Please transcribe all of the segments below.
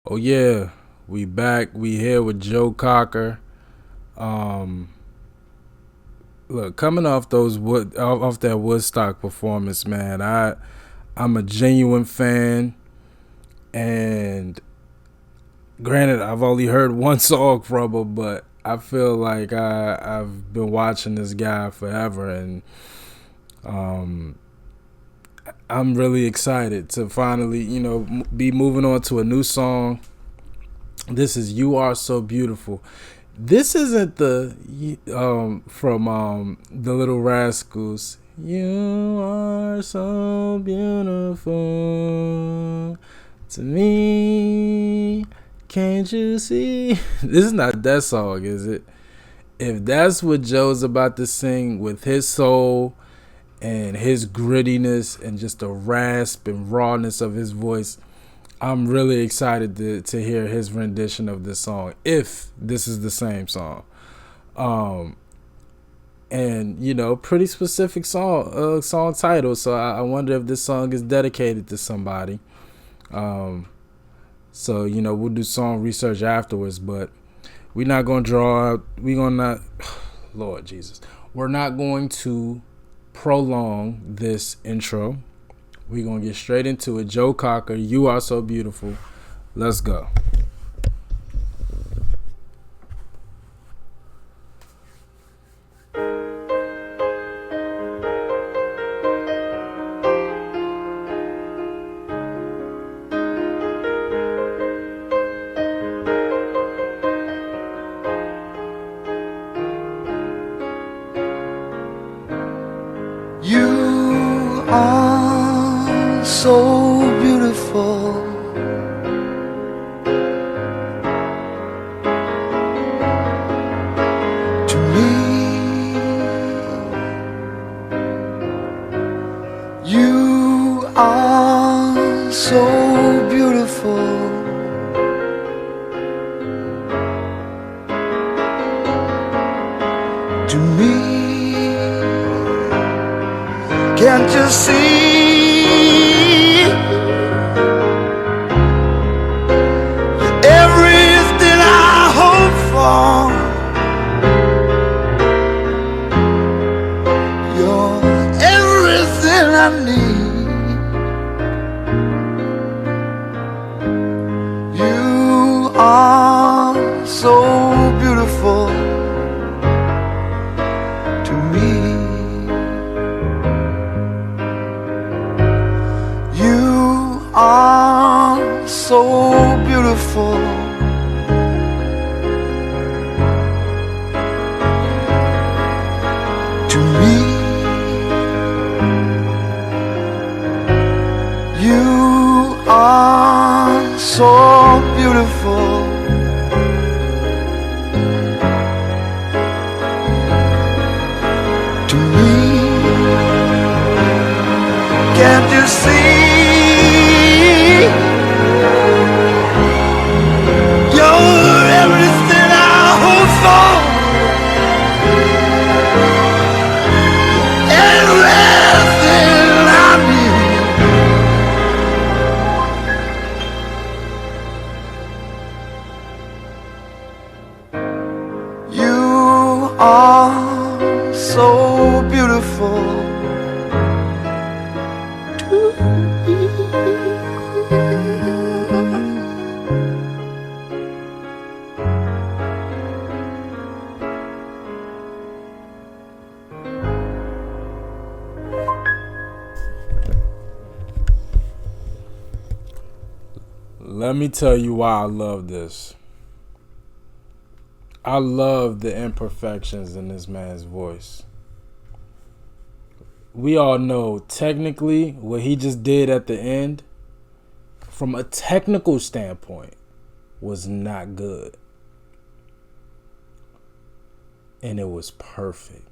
Oh yeah, we back. We here with Joe Cocker. Um, Look, coming off off that Woodstock performance, man. I'm a genuine fan, and granted, I've only heard one song from him, but I feel like I've been watching this guy forever, and um, I'm really excited to finally, be moving on to a new song. This is "You Are So Beautiful." This isn't the from the Little Rascals. You are so beautiful to me. Can't you see? This is not that song, is it? If that's what Joe's about to sing with his soul and his grittiness and just the rasp and rawness of his voice, I'm really excited to hear his rendition of this song, if this is the same song. Um, and pretty specific song title. So I wonder if this song is dedicated to somebody. Um, so we'll do song research afterwards, but we're not gonna draw out. We're gonna not, Lord Jesus, we're not going to prolong this intro. We're gonna get straight into it. Joe Cocker, "You Are So Beautiful." Let's go. You are so beautiful to me. You are so beautiful to me. Can't you see everything I hope for? You're everything I need. You are so beautiful to me. You are so beautiful to me. You are so beautiful to me. Can't you see? You're everything I hope for, everything I need. You are so beautiful to me. Let me tell you why I love this. I love the imperfections in this man's voice. We all know technically what he just did at the end, from a technical standpoint, was not good. And it was perfect.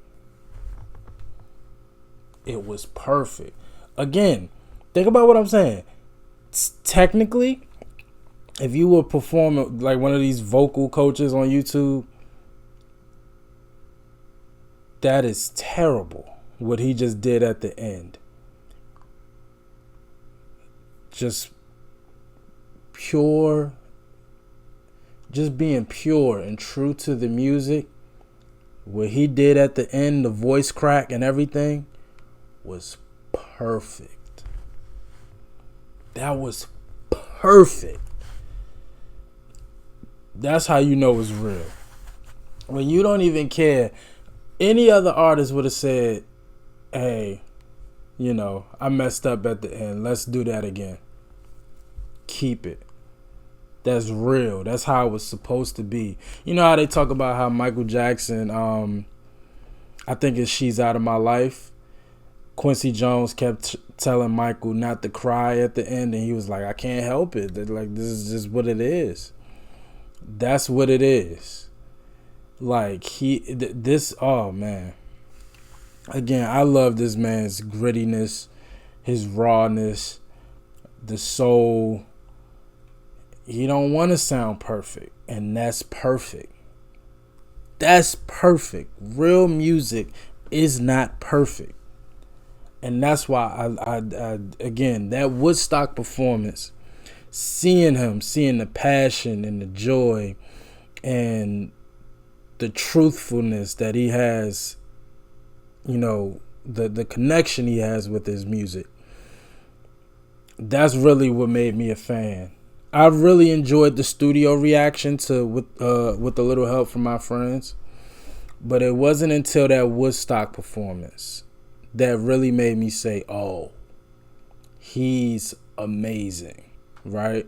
It was perfect. Again, think about what I'm saying. Technically, if you were performing like one of these vocal coaches on YouTube, that is terrible what he just did at the end. Just pure just being pure and true to the music, what he did at the end, the voice crack and everything, was perfect. That was perfect. That's how you know it's real. When you don't even care. Any other artist would have said, hey, I messed up at the end. Let's do that again. Keep it. That's real. That's how it was supposed to be. You know how they talk about how Michael Jackson, I think it's She's Out of My Life. Quincy Jones kept telling Michael not to cry at the end, and he was like, I can't help it. Like, this is just what it is. That's what it is. Like, oh man. Again, I love this man's grittiness, his rawness, the soul. He don't want to sound perfect, and that's perfect. That's perfect. Real music is not perfect. And that's why I again, that Woodstock performance, seeing the passion and the joy and the truthfulness that he has, the connection he has with his music, that's really what made me a fan. I really enjoyed the studio reaction to with a little help from my friends, but it wasn't until that Woodstock performance that really made me say, oh, he's amazing, right?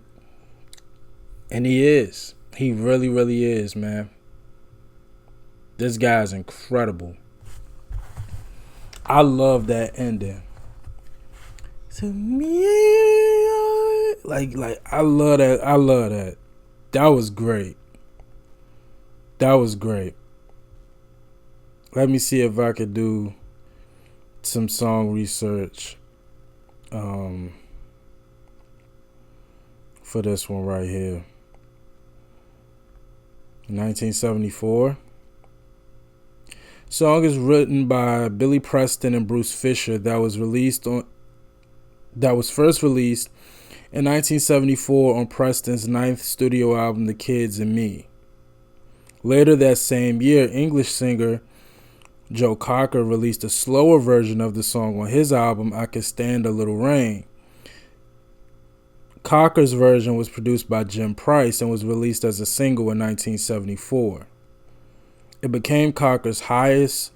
And he is. He really, really is, man. This guy's incredible. I love that ending. To me, like I love that. That was great. Let me see if I could do some song research for this one right here. 1974. Song is written by Billy Preston and Bruce Fisher that was first released in 1974 on Preston's 9th studio album, The Kids and Me. Later that same year, English singer Joe Cocker released a slower version of the song on his album, I Could Stand a Little Rain. Cocker's version was produced by Jim Price and was released as a single in 1974. It became Cocker's highest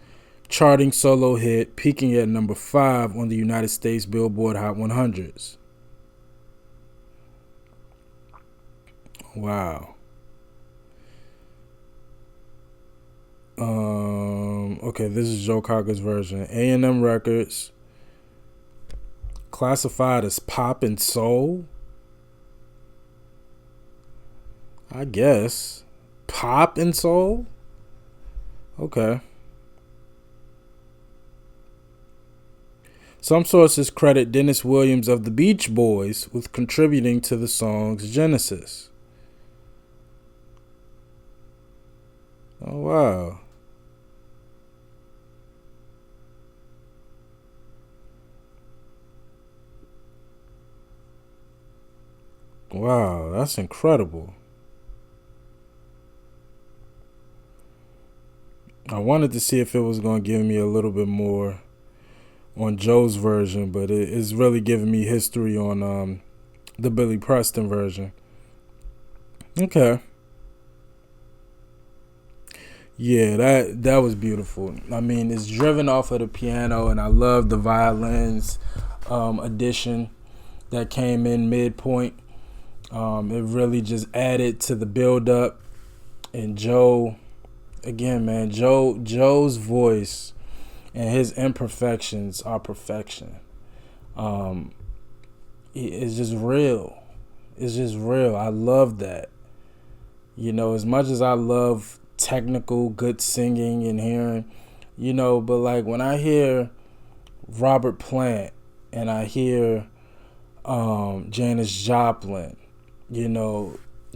charting solo hit, peaking at number 5 on the United States Billboard Hot 100s. Wow. Okay, this is Joe Cocker's version. A&M Records, classified as pop and soul. I guess. Pop and soul? Okay. Some sources credit Dennis Williams of the Beach Boys with contributing to the song's genesis. Oh, wow. Wow, that's incredible. I wanted to see if it was going to give me a little bit more on Joe's version, but it is really giving me history on the Billy Preston version. Okay. Yeah, that was beautiful. I mean, it's driven off of the piano, and I love the violins addition that came in midpoint. It really just added to the build-up. And Joe, again, man, Joe's voice and his imperfections are perfection. It's just real. It's just real. I love that. As much as I love technical, good singing and hearing, but like when I hear Robert Plant and I hear Janis Joplin,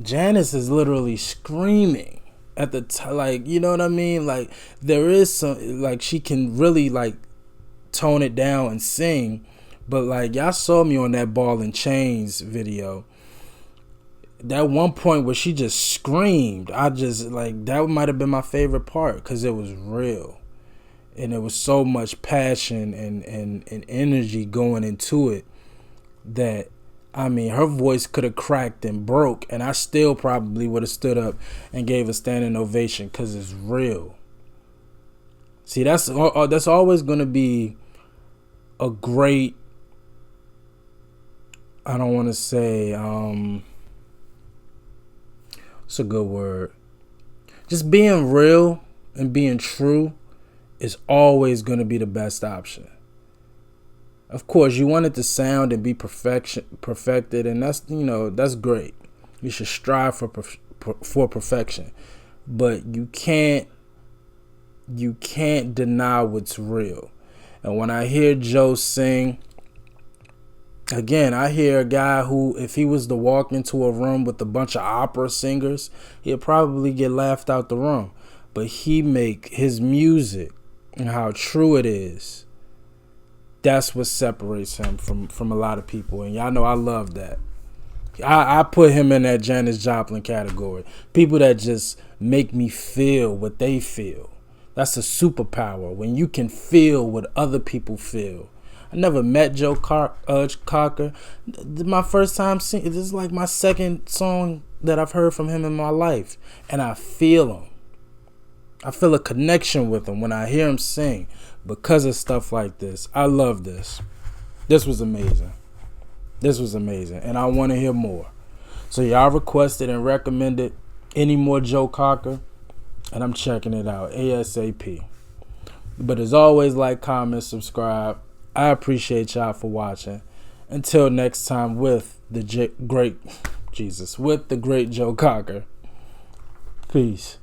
Janis is literally screaming at the time, like, you know what I mean? Like, there is some, like, she can really, like, tone it down and sing, but, like, y'all saw me on that Ball and Chains video. that one point where she just screamed, I just like, that might have been my favorite part because it was real. And there was so much passion and energy going into it that, I mean, her voice could have cracked and broke, and I still probably would have stood up and gave a standing ovation because it's real. See, that's always going to be a great, I don't want to say, it's a good word. Just being real and being true is always going to be the best option. Of course, you want it to sound and be perfected, and that's, that's great. You should strive for perfection, but you can't deny what's real. And when I hear Joe sing, again, I hear a guy who, if he was to walk into a room with a bunch of opera singers, he'd probably get laughed out the room. But he make his music and how true it is. That's what separates him from a lot of people. And y'all know I love that. I put him in that Janis Joplin category. People that just make me feel what they feel. That's a superpower, when you can feel what other people feel. I never met Joe Cocker. My first time singing, this is like my second song that I've heard from him in my life. And I feel him. I feel a connection with him when I hear him sing because of stuff like this. I love this. This was amazing. And I want to hear more. So y'all requested and recommended any more Joe Cocker, and I'm checking it out ASAP. But as always, like, comment, subscribe. I appreciate y'all for watching. Until next time, with the great Joe Cocker. Peace.